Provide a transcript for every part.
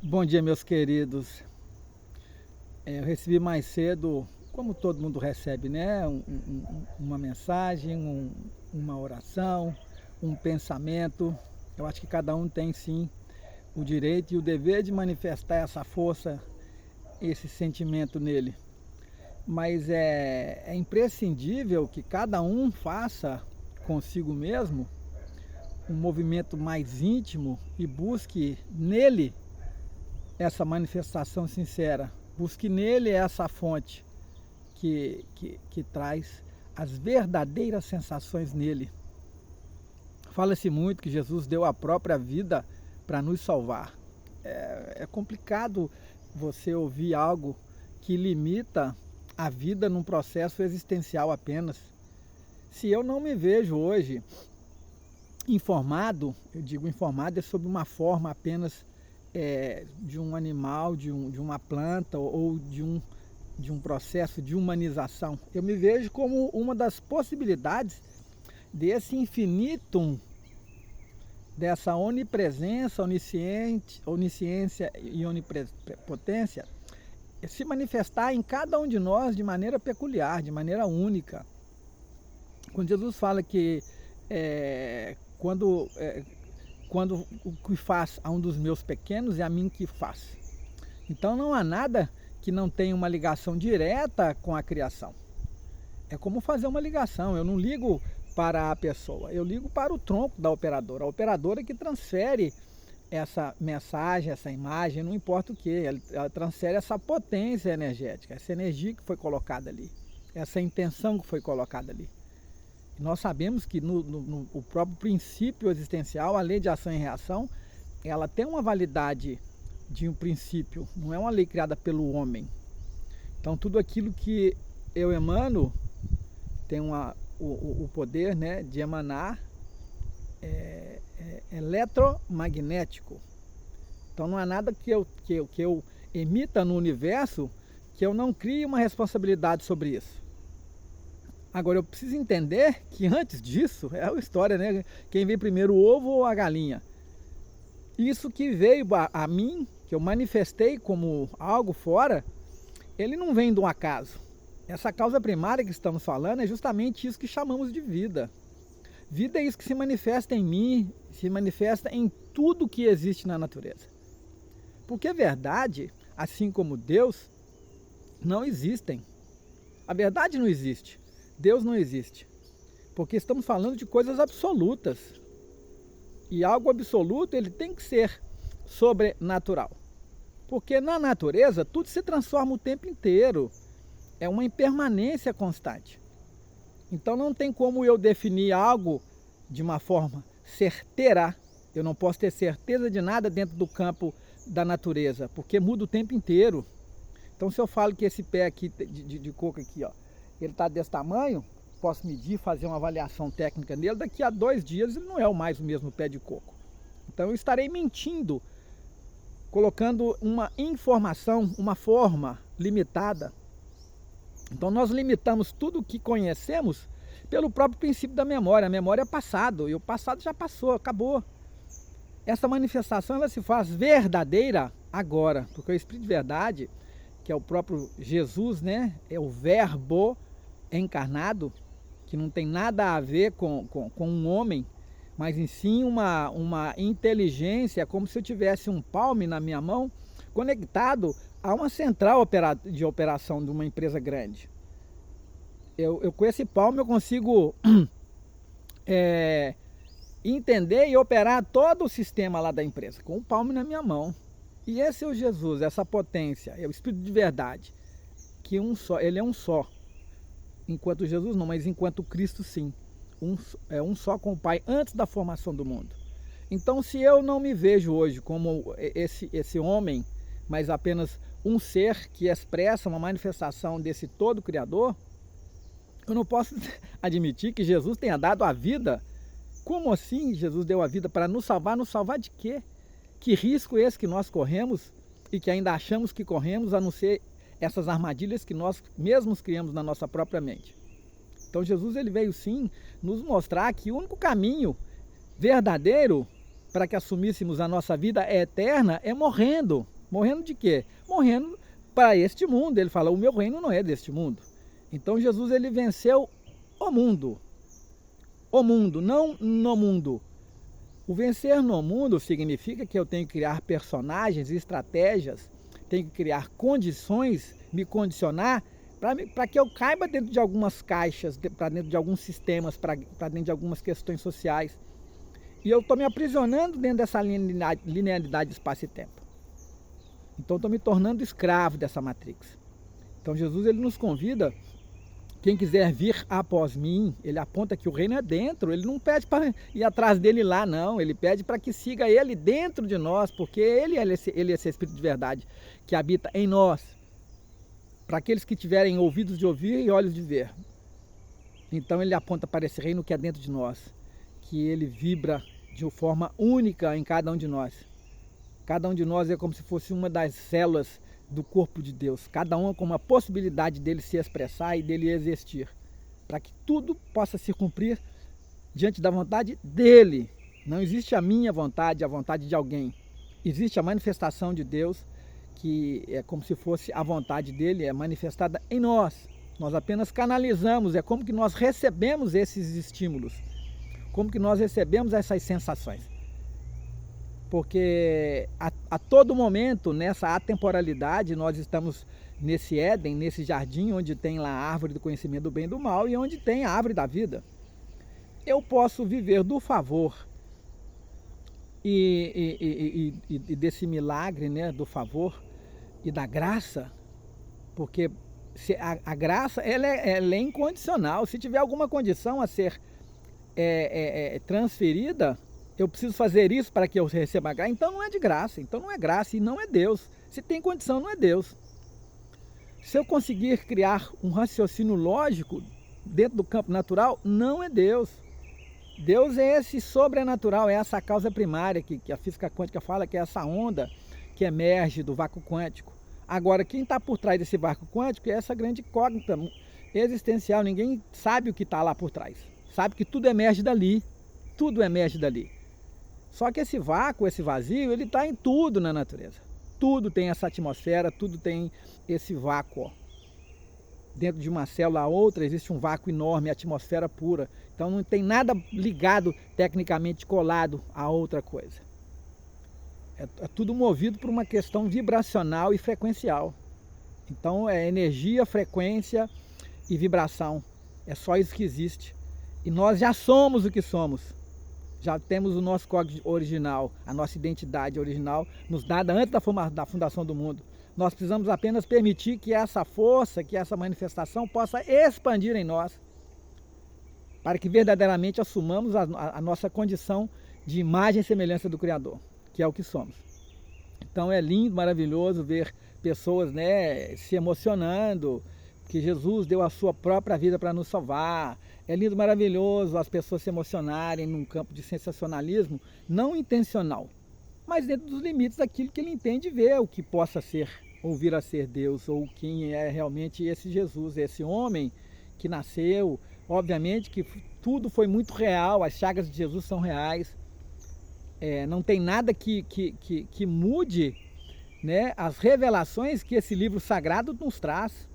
Bom dia, meus queridos. Eu recebi mais cedo, como todo mundo recebe, né? Uma mensagem, uma oração, um pensamento. Eu acho que cada um tem sim o direito e o dever de manifestar essa força, esse sentimento nele. Mas é imprescindível que cada um faça consigo mesmo um movimento mais íntimo e busque nele essa manifestação sincera. Busque nele essa fonte que traz as verdadeiras sensações nele. Fala-se muito que Jesus deu a própria vida para nos salvar. É complicado você ouvir algo que limita a vida num processo existencial apenas. Se eu não me vejo hoje informado, eu digo informado é sobre uma forma apenas de um animal, de uma planta ou de um processo de humanização. Eu me vejo como uma das possibilidades desse infinitum, dessa onipresença, onisciência e onipotência se manifestar em cada um de nós de maneira peculiar, de maneira única. Quando Jesus fala que quando o que faz a um dos meus pequenos é a mim que faz. Então não há nada que não tenha uma ligação direta com a criação. É como fazer uma ligação. Eu não ligo para a pessoa, eu ligo para o tronco da operadora. A operadora que transfere essa mensagem, essa imagem, não importa o que, ela transfere essa potência energética, essa energia que foi colocada ali, essa intenção que foi colocada ali. E nós sabemos que no próprio princípio existencial, a lei de ação e reação, ela tem uma validade de um princípio, não é uma lei criada pelo homem. Então tudo aquilo que eu emano tem o poder, né, de emanar eletromagnético. Então não há nada que eu emita no universo que eu não crie uma responsabilidade sobre isso. Agora eu preciso entender que antes disso, é a história, né? Quem veio primeiro, o ovo ou a galinha? Isso que veio a mim, que eu manifestei como algo fora, ele não vem de um acaso. Essa causa primária que estamos falando é justamente isso que chamamos de vida. Vida é isso que se manifesta em mim, se manifesta em tudo que existe na natureza. Porque a verdade, assim como Deus, não existem. A verdade não existe. Deus não existe. Porque estamos falando de coisas absolutas. E algo absoluto, ele tem que ser sobrenatural. Porque na natureza, tudo se transforma o tempo inteiro. É uma impermanência constante. Então não tem como eu definir algo de uma forma certeira. Eu não posso ter certeza de nada dentro do campo da natureza, porque muda o tempo inteiro. Então se eu falo que esse pé aqui de coco aqui, ó, ele está desse tamanho, posso medir, fazer uma avaliação técnica nele, daqui a 2 dias ele não é mais o mesmo pé de coco. Então eu estarei mentindo, colocando uma informação, uma forma limitada. Então nós limitamos tudo o que conhecemos pelo próprio princípio da memória. A memória é passado, e o passado já passou, acabou. Essa manifestação ela se faz verdadeira agora, porque o Espírito de Verdade, que é o próprio Jesus, né? É o Verbo encarnado, que não tem nada a ver com um homem, mas em si uma inteligência, como se eu tivesse um palme na minha mão, conectado a uma central de operação de uma empresa grande. Eu com esse palme eu consigo entender e operar todo o sistema lá da empresa, com o palme na minha mão. E esse é o Jesus, essa potência, é o Espírito de Verdade, que ele é um só. Enquanto Jesus não, mas enquanto Cristo sim. É um só com o Pai antes da formação do mundo. Então se eu não me vejo hoje como esse homem, mas apenas um ser que expressa uma manifestação desse todo Criador, eu não posso admitir que Jesus tenha dado a vida. Como assim Jesus deu a vida para nos salvar? Nos salvar de quê? Que risco é esse que nós corremos e que ainda achamos que corremos, a não ser essas armadilhas que nós mesmos criamos na nossa própria mente? Então Jesus ele veio sim nos mostrar que o único caminho verdadeiro para que assumíssemos a nossa vida eterna é morrendo. Morrendo de quê? Morrendo para este mundo. Ele fala, o meu reino não é deste mundo. Então Jesus ele venceu o mundo. O mundo, não no mundo. O vencer no mundo significa que eu tenho que criar personagens, estratégias, tenho que criar condições, me condicionar para que eu caiba dentro de algumas caixas, para dentro de alguns sistemas, para dentro de algumas questões sociais. E eu estou me aprisionando dentro dessa linearidade de espaço e tempo. Então estou me tornando escravo dessa matrix. Então Jesus ele nos convida, quem quiser vir após mim, ele aponta que o reino é dentro, ele não pede para ir atrás dele lá não, ele pede para que siga ele dentro de nós, porque ele é esse Espírito de verdade que habita em nós, para aqueles que tiverem ouvidos de ouvir e olhos de ver. Então ele aponta para esse reino que é dentro de nós, que ele vibra de uma forma única em cada um de nós. Cada um de nós é como se fosse uma das células do corpo de Deus, cada um com uma possibilidade dele se expressar e dele existir, para que tudo possa se cumprir diante da vontade dele. Não existe a minha vontade, a vontade de alguém. Existe a manifestação de Deus, que é como se fosse a vontade dele, é manifestada em nós. Nós apenas canalizamos, é como que nós recebemos esses estímulos, como que nós recebemos essas sensações. Porque a todo momento, nessa atemporalidade, nós estamos nesse Éden, nesse jardim, onde tem lá a árvore do conhecimento do bem e do mal e onde tem a árvore da vida. Eu posso viver do favor e desse milagre, né, do favor e da graça, porque a graça ela é incondicional. Se tiver alguma condição a ser transferida, eu preciso fazer isso para que eu receba a graça, então não é de graça, então não é graça e não é Deus. Se tem condição, não é Deus. Se eu conseguir criar um raciocínio lógico dentro do campo natural, não é Deus. Deus é esse sobrenatural, é essa causa primária que a física quântica fala, que é essa onda que emerge do vácuo quântico. Agora, quem está por trás desse vácuo quântico é essa grande incógnita existencial. Ninguém sabe o que está lá por trás. Sabe que tudo emerge dali, tudo emerge dali. Só que esse vácuo, esse vazio, ele está em tudo na natureza. Tudo tem essa atmosfera, tudo tem esse vácuo. Ó. Dentro de uma célula a outra existe um vácuo enorme, atmosfera pura. Então não tem nada ligado, tecnicamente colado a outra coisa. É tudo movido por uma questão vibracional e frequencial. Então é energia, frequência e vibração. É só isso que existe. E nós já somos o que somos. Já temos o nosso código original, a nossa identidade original, nos dada antes da fundação do mundo. Nós precisamos apenas permitir que essa força, que essa manifestação possa expandir em nós, para que verdadeiramente assumamos a nossa condição de imagem e semelhança do Criador, que é o que somos. Então é lindo, maravilhoso ver pessoas, né, se emocionando, que Jesus deu a sua própria vida para nos salvar. É lindo, maravilhoso as pessoas se emocionarem num campo de sensacionalismo não intencional, mas dentro dos limites daquilo que ele entende ver, o que possa ser, ou vir a ser Deus, ou quem é realmente esse Jesus, esse homem que nasceu. Obviamente que tudo foi muito real, as chagas de Jesus são reais, não tem nada que mude, né, as revelações que esse livro sagrado nos traz.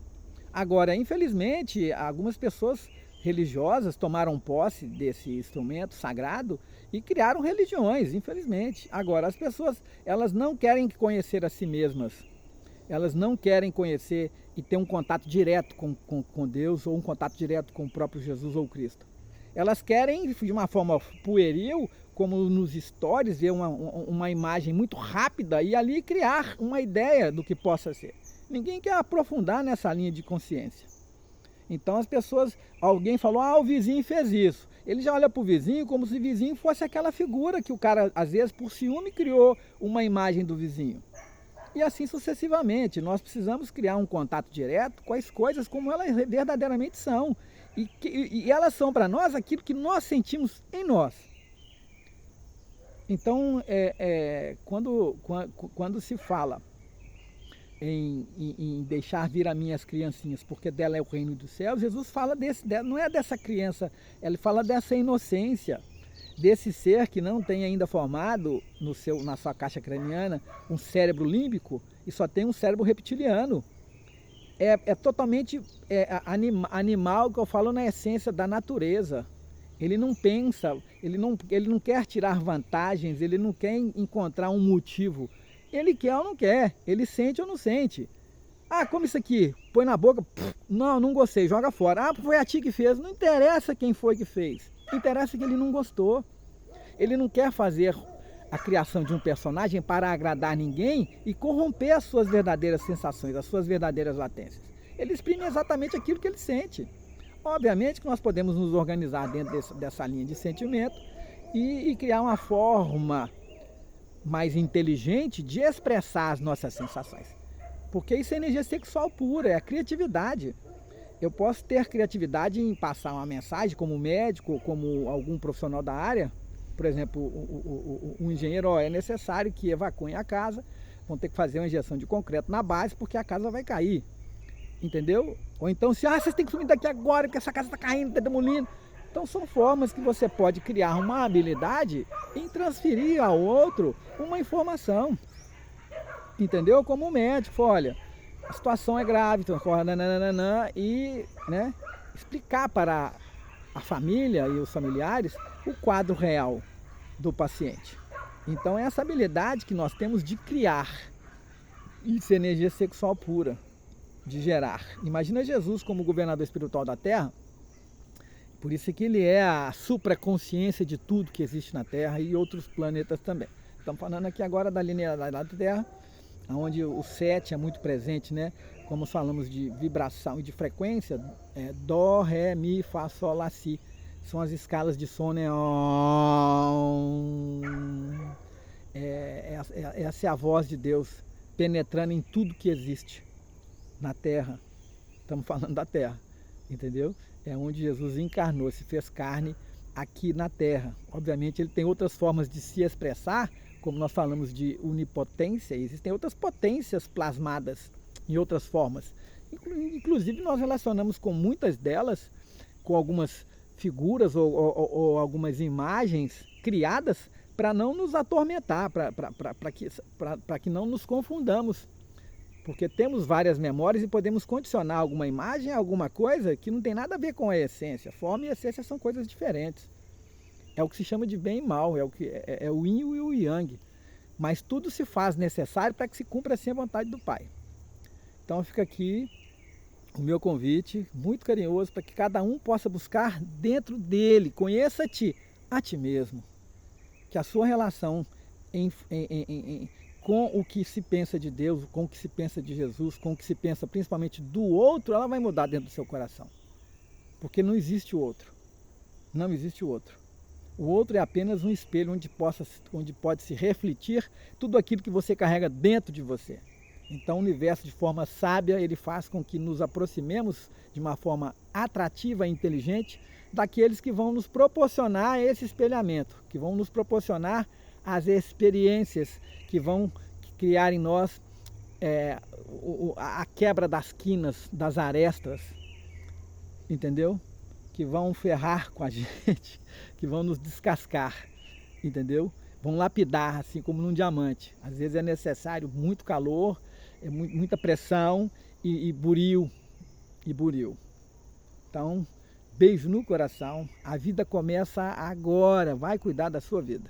Agora, infelizmente, algumas pessoas religiosas tomaram posse desse instrumento sagrado e criaram religiões, infelizmente. Agora, as pessoas, elas não querem conhecer a si mesmas. Elas não querem conhecer e ter um contato direto com Deus, ou um contato direto com o próprio Jesus ou Cristo. Elas querem, de uma forma pueril, como nos stories, ver uma imagem muito rápida e ali criar uma ideia do que possa ser. Ninguém quer aprofundar nessa linha de consciência. Então as pessoas, alguém falou, o vizinho fez isso. Ele já olha para o vizinho como se o vizinho fosse aquela figura que o cara, às vezes, por ciúme, criou uma imagem do vizinho. E assim sucessivamente. Nós precisamos criar um contato direto com as coisas como elas verdadeiramente são. E elas são para nós aquilo que nós sentimos em nós. Então, quando se fala em deixar vir a mim as criancinhas, porque dela é o reino dos céus, Jesus fala não é dessa criança, ele fala dessa inocência. desse ser que não tem ainda formado na sua caixa craniana um cérebro límbico e só tem um cérebro reptiliano. É totalmente animal, que eu falo na essência da natureza. Ele não pensa, ele não quer tirar vantagens, ele não quer encontrar um motivo. Ele quer ou não quer, ele sente ou não sente. Ah, come isso aqui, põe na boca, não, não gostei, joga fora. Ah, foi a ti que fez, não interessa quem foi que fez. Interessa que ele não gostou. Ele não quer fazer a criação de um personagem para agradar ninguém e corromper as suas verdadeiras sensações, as suas verdadeiras latências. Ele exprime exatamente aquilo que ele sente. Obviamente que nós podemos nos organizar dentro dessa linha de sentimento e criar uma forma mais inteligente de expressar as nossas sensações. Porque isso é energia sexual pura, é a criatividade. Eu posso ter criatividade em passar uma mensagem como médico, como algum profissional da área. Por exemplo, um engenheiro, é necessário que evacuem a casa, vão ter que fazer uma injeção de concreto na base porque a casa vai cair. Entendeu? Ou então, vocês têm que sumir daqui agora porque essa casa está caindo, está demolindo. Então são formas que você pode criar uma habilidade em transferir ao outro uma informação. Entendeu? Como um médico, olha, a situação é grave, então, e explicar para a família e os familiares o quadro real do paciente. Então é essa habilidade que nós temos de criar. Isso é energia sexual pura, de gerar. Imagina Jesus como governador espiritual da Terra. Por isso que ele é a supraconsciência de tudo que existe na Terra e outros planetas também. Estamos falando aqui agora da linearidade da Terra, onde o 7 é muito presente, né? Como falamos de vibração e de frequência, Dó, Ré, Mi, Fá, Sol, Lá, Si. São as escalas de som, né? Essa é a voz de Deus penetrando em tudo que existe na Terra. Estamos falando da Terra, entendeu? É onde Jesus encarnou, se fez carne aqui na Terra. Obviamente ele tem outras formas de se expressar, como nós falamos de onipotência, existem outras potências plasmadas em outras formas. Inclusive nós relacionamos com muitas delas, com algumas figuras ou algumas imagens criadas para não nos atormentar, para que não nos confundamos. Porque temos várias memórias e podemos condicionar alguma imagem a alguma coisa que não tem nada a ver com a essência. Forma e essência são coisas diferentes. É o que se chama de bem e mal, é o yin e o yang. Mas tudo se faz necessário para que se cumpra assim a vontade do Pai. Então fica aqui o meu convite, muito carinhoso, para que cada um possa buscar dentro dele, conheça-te a ti mesmo. Que a sua relação com o que se pensa de Deus, com o que se pensa de Jesus, com o que se pensa principalmente do outro, ela vai mudar dentro do seu coração. Porque não existe o outro. Não existe o outro. O outro é apenas um espelho onde pode se refletir tudo aquilo que você carrega dentro de você. Então o universo, de forma sábia, ele faz com que nos aproximemos de uma forma atrativa e inteligente daqueles que vão nos proporcionar esse espelhamento, que vão nos proporcionar as experiências que vão criar em nós a quebra das quinas, das arestas, entendeu? Que vão ferrar com a gente, que vão nos descascar, entendeu? Vão lapidar, assim como num diamante. Às vezes é necessário muito calor, muita pressão e buril. Então, beijo no coração. A vida começa agora. Vai cuidar da sua vida.